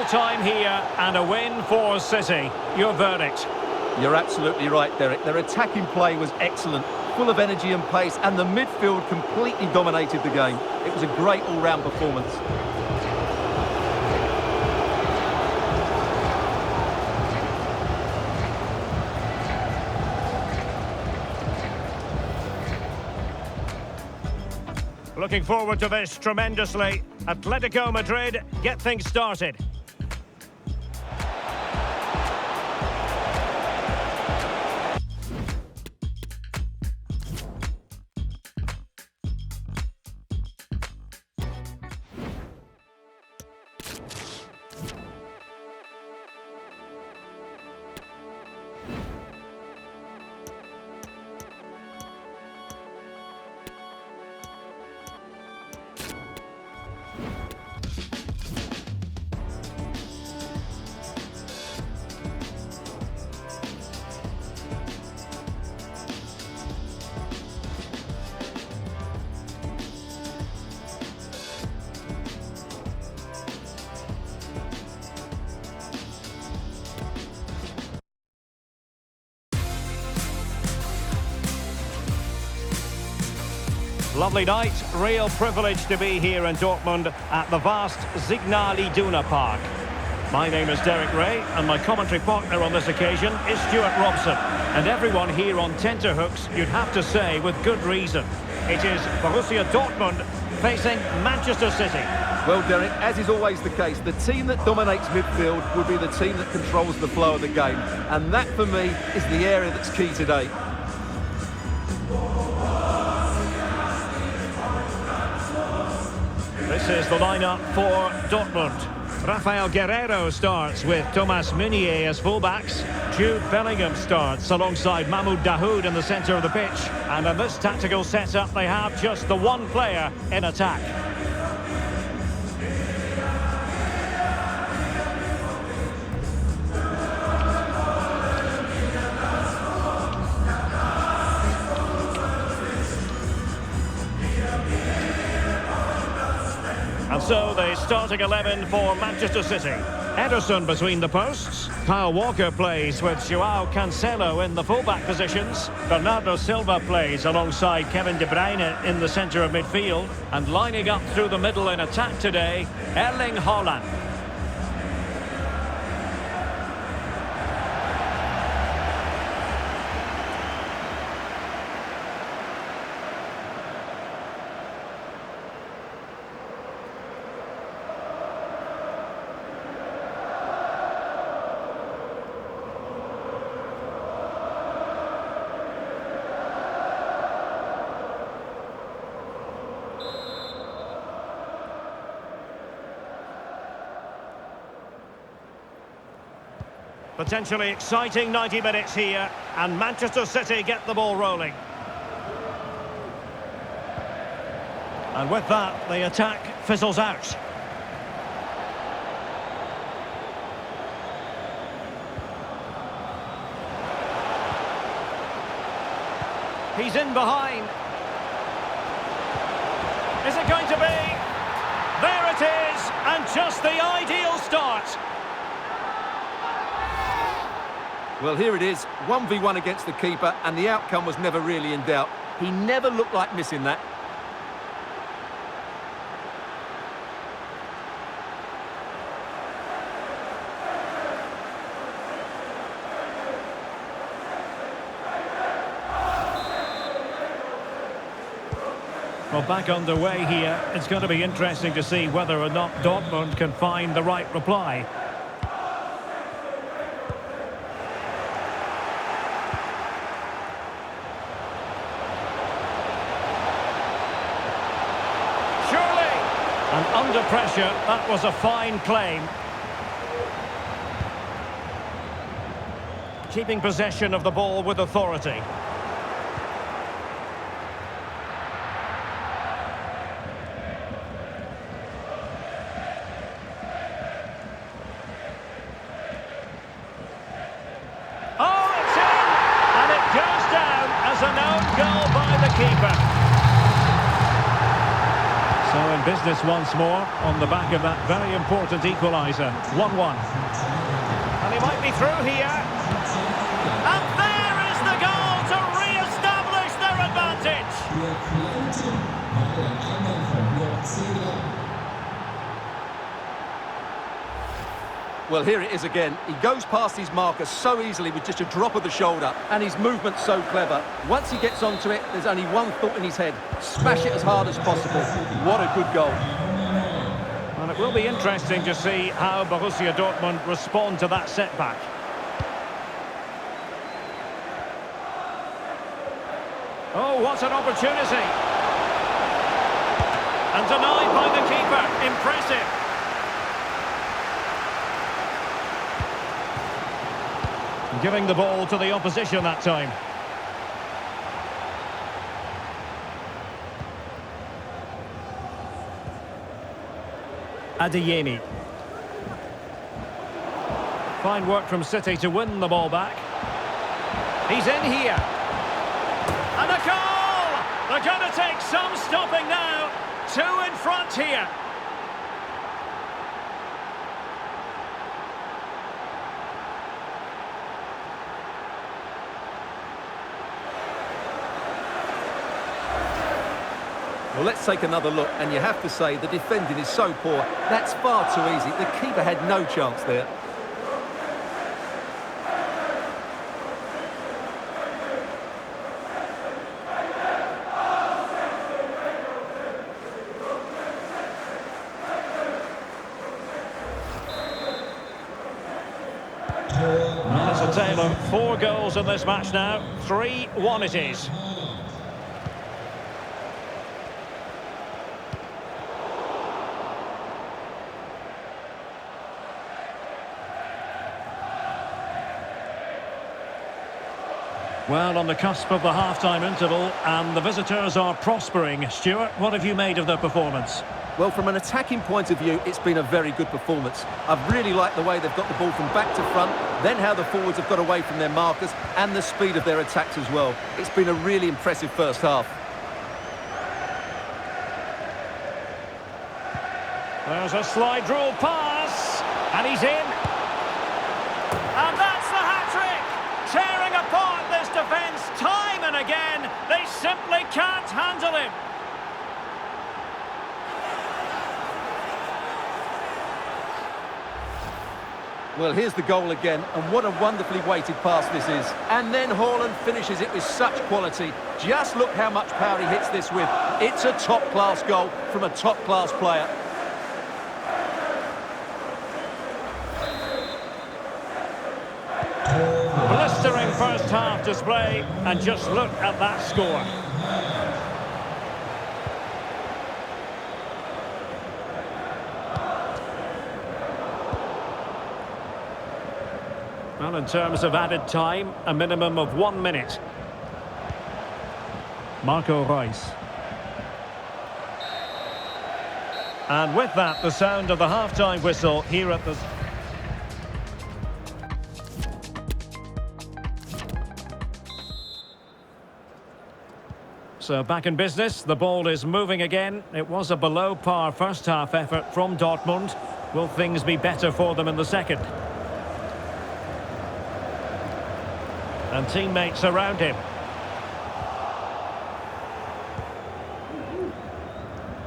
time here and a win for City. Your verdict? You're absolutely right, Derek. Their attacking play was excellent, full of energy and pace, and the midfield completely dominated the game. It was a great all-round performance. Looking forward to this tremendously. Atletico Madrid get things started. Lovely night, real privilege to be here in Dortmund at the vast Signal Iduna Park. My name is Derek Ray and my commentary partner on this occasion is Stuart Robson. And everyone here on tenterhooks, you'd have to say with good reason. It is Borussia Dortmund facing Manchester City. Well, Derek, as is always the case, the team that dominates midfield will be the team that controls the flow of the game. And that, for me, is the area that's key today. This is the lineup for Dortmund. Rafael Guerreiro starts with Thomas Meunier as fullbacks. Jude Bellingham starts alongside Mahmoud Dahoud in the centre of the pitch. And in this tactical setup, they have just the one player in attack. And so the starting 11 for Manchester City. Ederson between the posts. Kyle Walker plays with Joao Cancelo in the fullback positions. Bernardo Silva plays alongside Kevin De Bruyne in the centre of midfield. And lining up through the middle in attack today, Erling Haaland. Potentially exciting 90 minutes here, and Manchester City get the ball rolling. And with that, the attack fizzles out. He's in behind. Is it going to be? There it is, and just the ideal start. Well, here it is, 1v1 against the keeper, and the outcome was never really in doubt. He never looked like missing that. Well, back underway here. It's going to be interesting to see whether or not Dortmund can find the right reply. And under pressure, that was a fine claim. Keeping possession of the ball with authority. Oh, it's in! And it goes down as an own goal by the keeper. So business once more on the back of that very important equaliser. 1-1. And he might be through here. And there is the goal to re-establish their advantage. Well, here it is again. He goes past his marker so easily with just a drop of the shoulder, and his movement's so clever. Once he gets onto it, there's only one thought in his head: smash it as hard as possible. What a good goal. And it will be interesting to see how Borussia Dortmund respond to that setback. Oh, what an opportunity! And denied by the keeper. Impressive. Giving the ball to the opposition that time. Adeyemi. Fine work from City to win the ball back. He's in here. And a goal! They're going to take some stopping now. 2 in front here. Well, let's take another look, and you have to say the defending is so poor. That's far too easy. The keeper had no chance there. Well, it's a tale of 4 goals in this match now. 3-1 it is. Well, on the cusp of the half-time interval, and the visitors are prospering. Stuart, what have you made of their performance? Well, from an attacking point of view, it's been a very good performance. I've really liked the way they've got the ball from back to front, then how the forwards have got away from their markers, and the speed of their attacks as well. It's been a really impressive first half. There's a slide rule pass, and he's in. And that's the hat-trick! Tearing apart this defence time and again. They simply can't handle him. Well, here's the goal again, and what a wonderfully weighted pass this is. And then Haaland finishes it with such quality. Just look how much power he hits this with. It's a top-class goal from a top-class player. Blistering first half display, and just look at that score. Well, in terms of added time, a minimum of 1 minute. Marco Reus. And with that, the sound of the half-time whistle here at the... So back in business, the ball is moving again. It was a below-par first-half effort from Dortmund. Will things be better for them in the second? And teammates around him.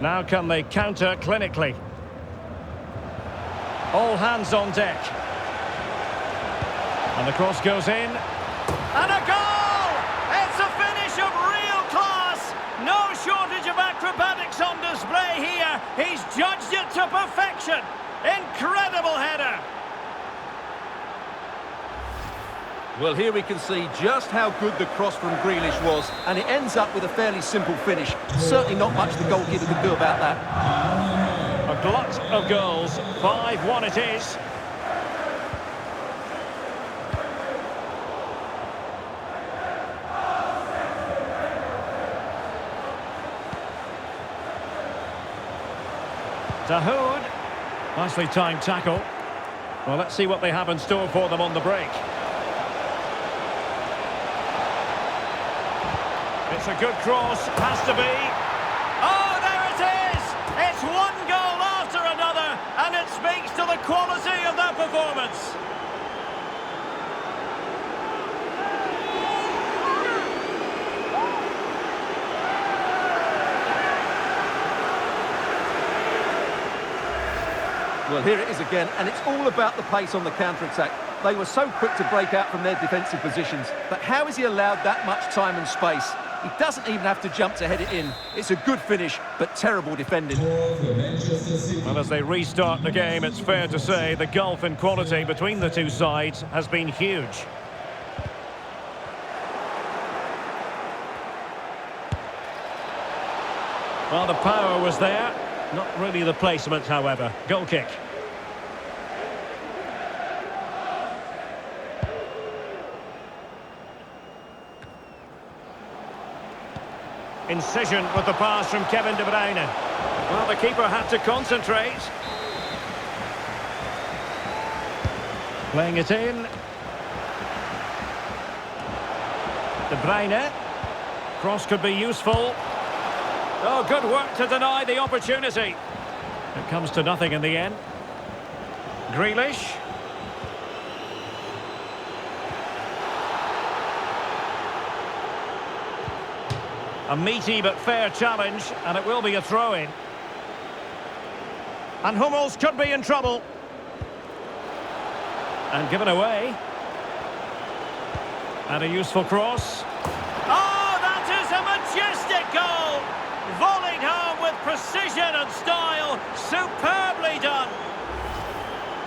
Now can they counter clinically? All hands on deck. And the cross goes in. And a goal! It's a finish of real class! No shortage of acrobatics on display here. He's judged it to perfection. Incredible header. Well, here we can see just how good the cross from Grealish was, and it ends up with a fairly simple finish. Certainly not much the goalkeeper could do about that. A glut of goals. 5-1 it is. Dahoud. Nicely timed tackle. Well, let's see what they have in store for them on the break. It's a good cross, has to be. Oh, there it is! It's Well, here it is again, and it's all about the pace on the counter-attack. They were so quick to break out from their defensive positions, but how has he allowed that much time and space? He doesn't even have to jump to head it in. It's a good finish, but terrible defending. Well, as they restart the game, it's fair to say the gulf in quality between the two sides has been huge. Well, the power was there. Not really the placement, however. Goal kick. Incision with the pass from Kevin De Bruyne. Well, the keeper had to concentrate. Playing it in. De Bruyne. Cross could be useful. Oh, good work to deny the opportunity. It comes to nothing in the end. Grealish. A meaty but fair challenge, and it will be a throw-in. And Hummels could be in trouble. And given away. And a useful cross. Oh, that is a majestic goal! Volleyed home with precision and style. Superbly done.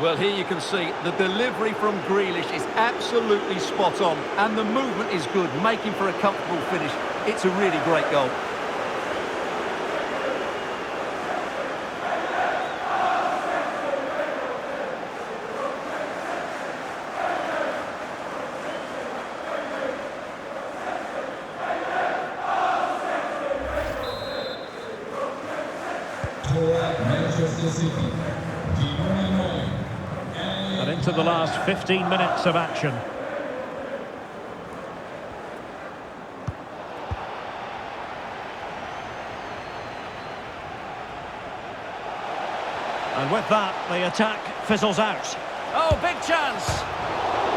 Well, here you can see the delivery from Grealish is absolutely spot on, and the movement is good, making for a comfortable finish. It's a really great goal. Manchester City. And into the last 15 minutes of action. And with that, the attack fizzles out. Oh, big chance!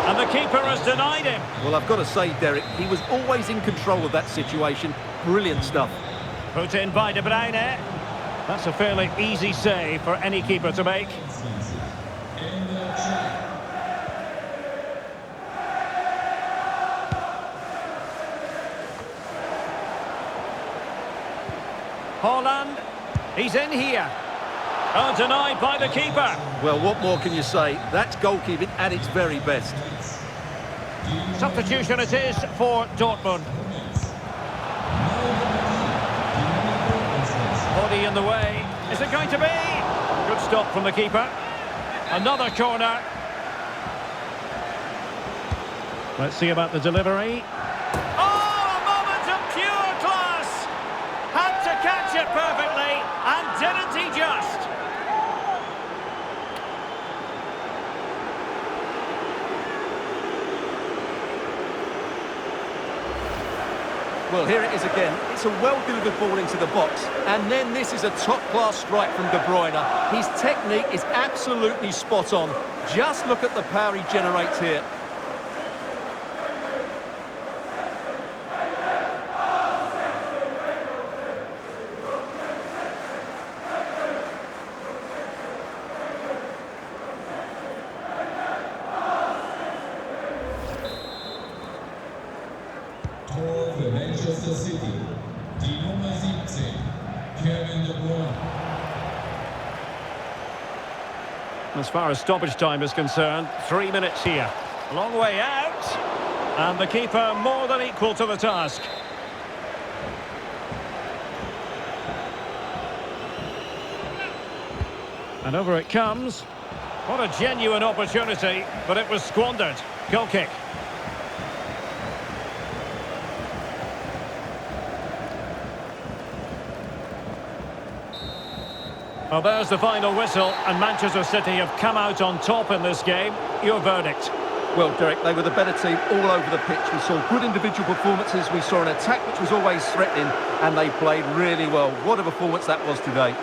And the keeper has denied him. Well, I've got to say, Derek, he was always in control of that situation. Brilliant stuff. Put in by De Bruyne. That's a fairly easy save for any keeper to make. Haaland, he's in here. Oh, denied by the keeper. Well, what more can you say? That's goalkeeping at its very best. Substitution it is for Dortmund. Body in the way. Is it going to be? Good stop from the keeper. Another corner. Let's see about the delivery. Oh, a moment of pure class! Had to catch it perfectly, and didn't he just? Well, here it is again. It's a well-delivered ball into the box. And then this is a top-class strike from De Bruyne. His technique is absolutely spot on. Just look at the power he generates here. Tor für Manchester City. Die Nummer 17, Kevin De Bruyne. As far as stoppage time is concerned, 3 minutes here. A long way out. And the keeper more than equal to the task. And over it comes. What a genuine opportunity, but it was squandered. Goal kick. Well, there's the final whistle, and Manchester City have come out on top in this game. Your verdict? Well, Derek, they were the better team all over the pitch. We saw good individual performances, we saw an attack which was always threatening, and they played really well. What a performance that was today.